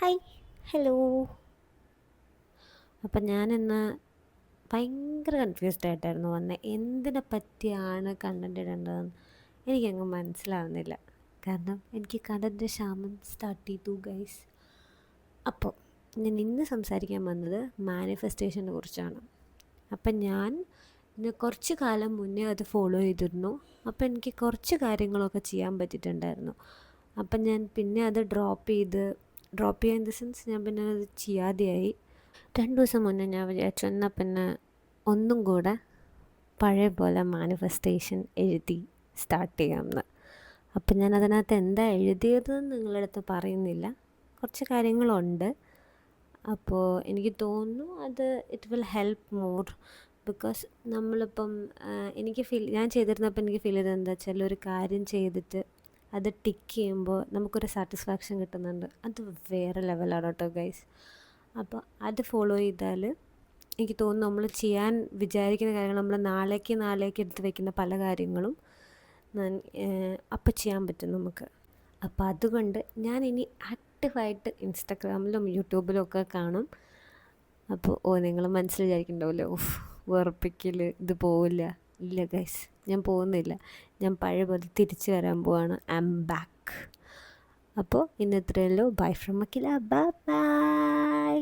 Hi, hello. അപ്പം ഞാനിന്ന് ഭയങ്കര കൺഫ്യൂസ്ഡ് ആയിട്ടായിരുന്നു വന്നത്. എന്തിനെ പറ്റിയാണ് കണ്ടൻറ് ഇടേണ്ടതെന്ന് എനിക്കങ്ങ് മനസ്സിലാവുന്നില്ല. കാരണം എനിക്ക് കണ്ടൻറ് ക്ഷാമം സ്റ്റാർട്ട് ചെയ്തു ഗൈസ്. അപ്പോൾ ഞാൻ ഇന്ന് സംസാരിക്കാൻ വന്നത് മാനിഫെസ്റ്റേഷനെ കുറിച്ചാണ്. അപ്പം ഞാൻ കുറച്ച് കാലം മുന്നേ അത് ഫോളോ ചെയ്തിരുന്നു. അപ്പം എനിക്ക് കുറച്ച് കാര്യങ്ങളൊക്കെ ചെയ്യാൻ പറ്റിയിട്ടുണ്ടായിരുന്നു. അപ്പം ഞാൻ പിന്നെ അത് ഡ്രോപ്പ് ചെയ്യാൻ ഇൻ ദ സെൻസ് ഞാൻ പിന്നെ അത് ചെയ്യാതെയായി. 2 ദിവസം മുന്നേ ഞാൻ വിചാരിച്ചു എന്നാൽ പിന്നെ ഒന്നും കൂടെ പഴയ പോലെ മാനിഫെസ്റ്റേഷൻ എഴുതി സ്റ്റാർട്ട് ചെയ്യാമെന്ന്. അപ്പം ഞാൻ അതിനകത്ത് എന്താ എഴുതിയതെന്ന് നിങ്ങളുടെ അടുത്ത് പറയുന്നില്ല. കുറച്ച് കാര്യങ്ങളുണ്ട്. അപ്പോൾ എനിക്ക് തോന്നുന്നു അത് it will help more. Because നമ്മളിപ്പം ഞാൻ ചെയ്തിരുന്നപ്പോൾ എനിക്ക് ഫീൽ ചെയ്തത് എന്താ വെച്ചാൽ ഒരു കാര്യം ചെയ്തിട്ട് അത് ടിക്ക് ചെയ്യുമ്പോൾ നമുക്കൊരു സാറ്റിസ്ഫാക്ഷൻ കിട്ടുന്നുണ്ട്. അത് വേറെ ലെവലാണ് കേട്ടോ ഗൈസ്. അപ്പോൾ അത് ഫോളോ ചെയ്താൽ എനിക്ക് തോന്നുന്നു നമ്മൾ ചെയ്യാൻ വിചാരിക്കുന്ന കാര്യങ്ങൾ നമ്മൾ നാളേക്ക് എടുത്ത് വയ്ക്കുന്ന പല കാര്യങ്ങളും അപ്പം ചെയ്യാൻ പറ്റും നമുക്ക്. അപ്പോൾ അതുകൊണ്ട് ഞാൻ ഇനി ആക്റ്റീവായിട്ട് ഇൻസ്റ്റാഗ്രാമിലും യൂട്യൂബിലും ഒക്കെ കാണും. അപ്പോൾ നിങ്ങൾ മനസ്സിൽ വിചാരിക്കുന്നുണ്ടാവുമല്ലോ, വെറുപ്പിക്കൽ ഇത് പോവില്ല. ഇല്ല ഗൈസ്, ഞാൻ പോകുന്നില്ല. ഞാൻ പഴയ പോലെ തിരിച്ചു വരാൻ പോവാണ്. I am back. അപ്പോൾ ഇന്ന് ഇത്രയേ ഉള്ളൂ. Bye from Akhila. Bye by.